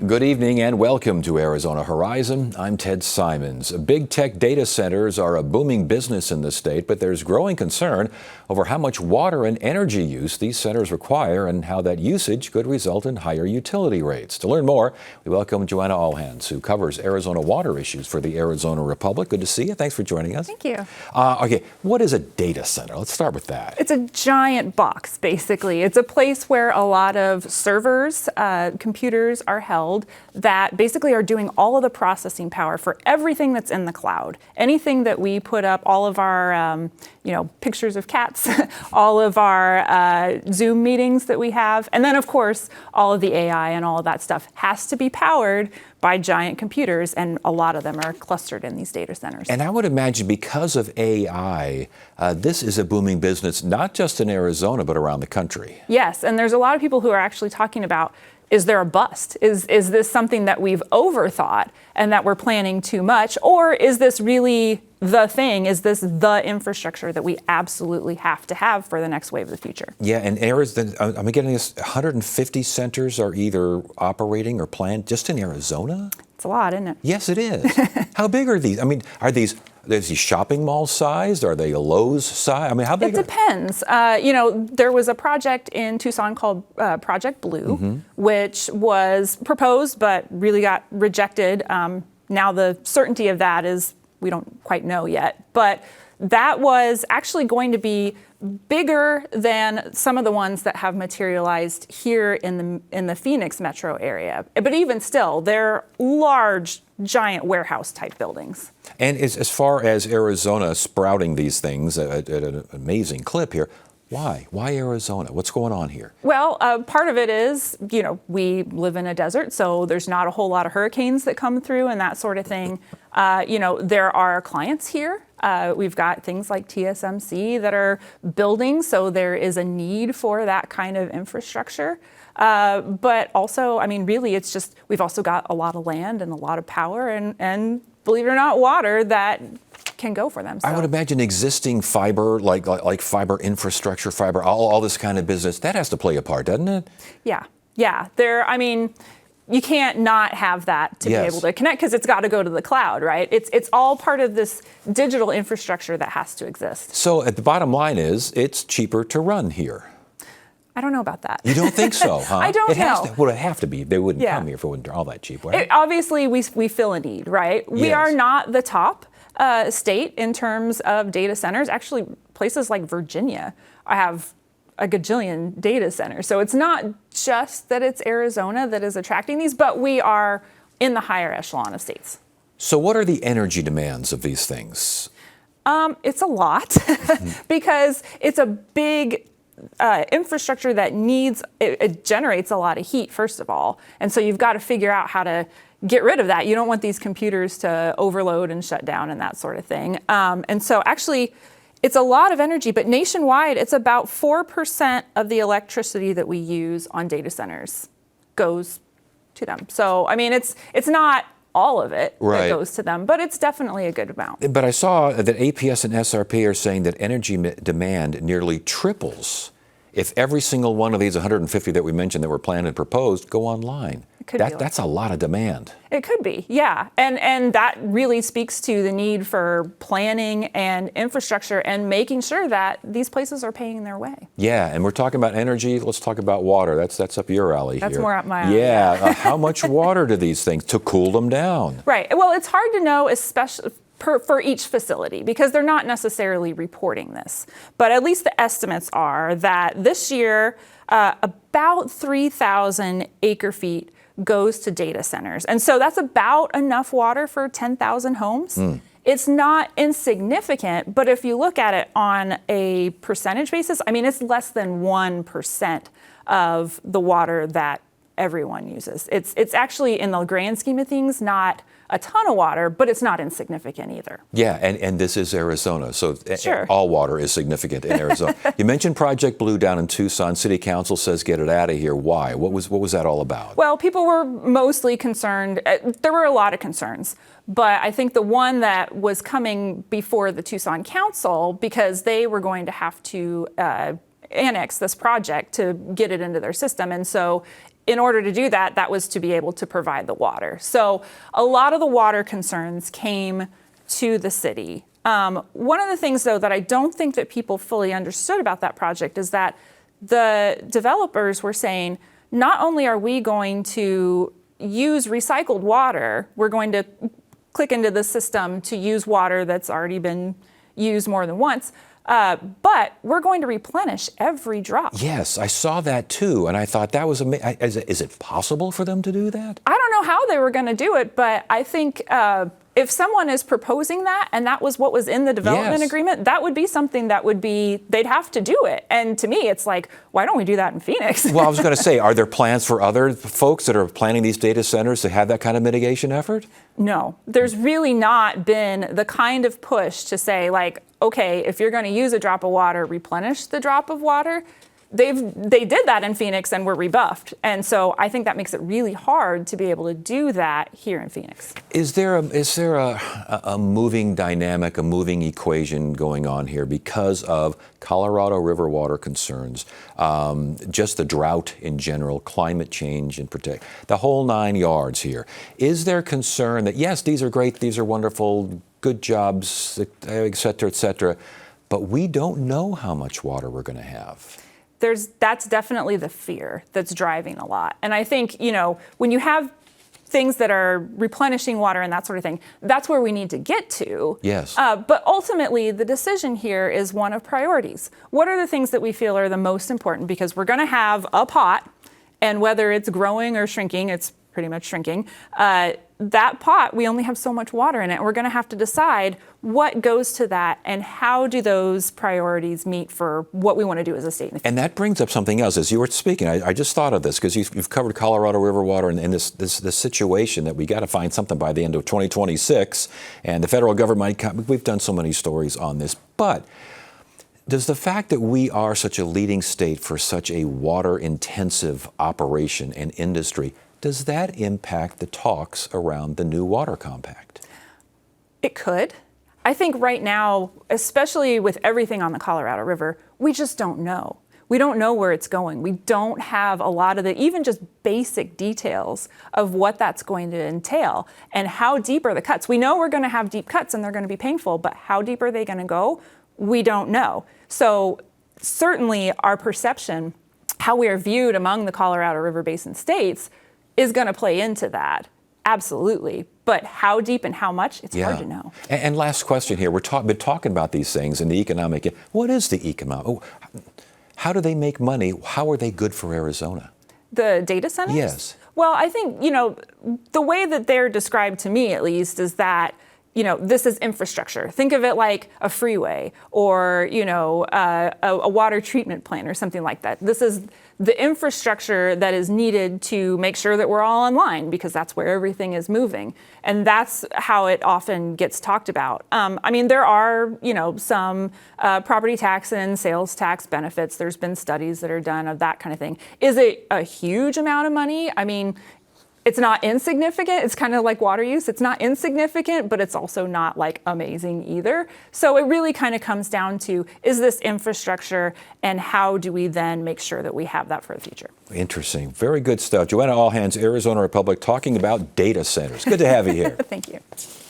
Good evening and welcome to Arizona Horizon. I'm Ted Simons. Big tech data centers are a booming business in the state, but there's growing concern over how much water and energy use these centers require and how that usage could result in higher utility rates. To learn more, we welcome Joanna Allhands, who covers Arizona water issues for the Arizona Republic. Good to see you. Thanks for joining us. Thank you. Okay, what is a data center? Let's start with that. It's a giant box, basically. It's a place where a lot of servers, computers are held that basically are doing all of the processing power for everything that's in the cloud. Anything that we put up, all of our pictures of cats, all of our Zoom meetings that we have, and then of course all of the AI and all of that stuff has to be powered by giant computers, and a lot of them are clustered in these data centers. And I would imagine because of AI, this is a booming business, not just in Arizona, but around the country. Yes, and there's a lot of people who are actually talking about, is there a bust? Is this something that we've overthought and that we're planning too much? Or is this really the thing? Is this the infrastructure that we absolutely have to have for the next wave of the future? Yeah, and Arizona, I'm getting this, 150 centers are either operating or planned just in Arizona? It's a lot, isn't it? Yes, it is. How big are these? I mean, are these shopping mall sized? Are they Lowe's size? I mean, how big? It depends. There was a project in Tucson called Project Blue, which was proposed but really got rejected. Now the certainty of that is we don't quite know yet. But that was actually going to be bigger than some of the ones that have materialized here in the Phoenix metro area. But even still, they're large, giant warehouse type buildings. And as far as Arizona sprouting these things at an amazing clip here, why? Why Arizona? What's going on here? Well, part of it is, we live in a desert, so there's not a whole lot of hurricanes that come through and that sort of thing. There are clients here. We've got things like TSMC that are building, so there is a need for that kind of infrastructure. But also, really, it's just we've also got a lot of land and a lot of power and believe it or not, water that can go for them. So. I would imagine existing fiber, like fiber infrastructure, fiber, all this kind of business, that has to play a part, doesn't it? Yeah. You can't not have that to be able to connect because it's got to go to the cloud, right? It's all part of this digital infrastructure that has to exist. So at the bottom line is, it's cheaper to run here. I don't know about that. You don't think so, huh? I don't know. Would it have to be? They wouldn't come here if it wasn't all that cheap, right? Obviously, we fill a need, right? We are not the top state in terms of data centers. Actually, places like Virginia have a gajillion data centers. So it's not just that it's Arizona that is attracting these, but we are in the higher echelon of states. So what are the energy demands of these things? It's a lot because it's a big infrastructure that it generates a lot of heat, first of all. And so you've got to figure out how to get rid of that. You don't want these computers to overload and shut down and that sort of thing. And so actually, it's a lot of energy, but nationwide, it's about 4% of the electricity that we use on data centers goes to them. So, it's not all of it that goes to them, but it's definitely a good amount. But I saw that APS and SRP are saying that energy demand nearly triples if every single one of these 150 that we mentioned that were planned and proposed go online. That's a lot of demand. It could be, yeah. And that really speaks to the need for planning and infrastructure and making sure that these places are paying their way. Yeah, and we're talking about energy. Let's talk about water. That's up your alley here. That's more up my alley. Yeah, how much water do these things to cool them down? Right. Well, it's hard to know, especially for each facility, because they're not necessarily reporting this. But at least the estimates are that this year, about 3,000 acre feet goes to data centers. And so that's about enough water for 10,000 homes. It's not insignificant, but if you look at it on a percentage basis, it's less than 1% of the water that everyone uses. It's actually, in the grand scheme of things, not a ton of water, but it's not insignificant either. Yeah, and this is Arizona, so sure. All water is significant in Arizona. You mentioned Project Blue down in Tucson. City Council says get it out of here. Why? What was that all about? Well, people were mostly concerned. There were a lot of concerns, but I think the one that was coming before the Tucson Council, because they were going to have to annex this project to get it into their system, and so in order to do that, that was to be able to provide the water. So a lot of the water concerns came to the city. One of the things, though, that I don't think that people fully understood about that project is that the developers were saying, not only are we going to use recycled water, we're going to click into the system to use water that's already been used more than once, but we're going to replenish every drop. Yes, I saw that too, and I thought that was amazing. Is it possible for them to do that? I don't know how they were going to do it, but I think if someone is proposing that and that was what was in the development Yes. agreement, that would be something that would be, they'd have to do it. And to me, it's like, why don't we do that in Phoenix? Well, I was going to say, are there plans for other folks that are planning these data centers to have that kind of mitigation effort? No, there's really not been the kind of push to say, like, okay, if you're going to use a drop of water, replenish the drop of water. They did that in Phoenix and were rebuffed. And so I think that makes it really hard to be able to do that here in Phoenix. Is there a moving dynamic, a moving equation going on here because of Colorado River water concerns, just the drought in general, climate change in particular, the whole 9 yards here? Is there concern that, yes, these are great, these are wonderful, good jobs, et cetera, but we don't know how much water we're going to have? That's definitely the fear that's driving a lot. And I think, when you have things that are replenishing water and that sort of thing, that's where we need to get to. Yes. But ultimately, the decision here is one of priorities. What are the things that we feel are the most important? Because we're going to have a pot, and whether it's growing or shrinking, it's pretty much shrinking. That pot, we only have so much water in it. We're going to have to decide what goes to that and how do those priorities meet for what we want to do as a state. And that brings up something else. As you were speaking, I just thought of this because you've covered Colorado River water and this situation that we got to find something by the end of 2026. And the federal government, we've done so many stories on this. But does the fact that we are such a leading state for such a water-intensive operation and industry, does that impact the talks around the new water compact? It could. I think right now, especially with everything on the Colorado River, we just don't know. We don't know where it's going. We don't have a lot of the even just basic details of what that's going to entail and how deep are the cuts. We know we're going to have deep cuts and they're going to be painful, but how deep are they going to go? We don't know. So certainly our perception, how we are viewed among the Colorado River Basin states, is going to play into that. Absolutely. But how deep and how much, it's hard to know. And last question here. We've been talking about these things and the economic. What is the economic? How do they make money? How are they good for Arizona? The data centers? Yes. Well, I think, the way that they're described to me, at least, is that, this is infrastructure. Think of it like a freeway or, a water treatment plant or something like that. This is the infrastructure that is needed to make sure that we're all online because that's where everything is moving. And that's how it often gets talked about. There are, some property tax and sales tax benefits. There's been studies that are done of that kind of thing. Is it a huge amount of money? It's not insignificant. It's kind of like water use. It's not insignificant, but it's also not like amazing either. So it really kind of comes down to, is this infrastructure and how do we then make sure that we have that for the future? Interesting. Very good stuff. Joanna Allhands, Arizona Republic, talking about data centers. Good to have you here. Thank you.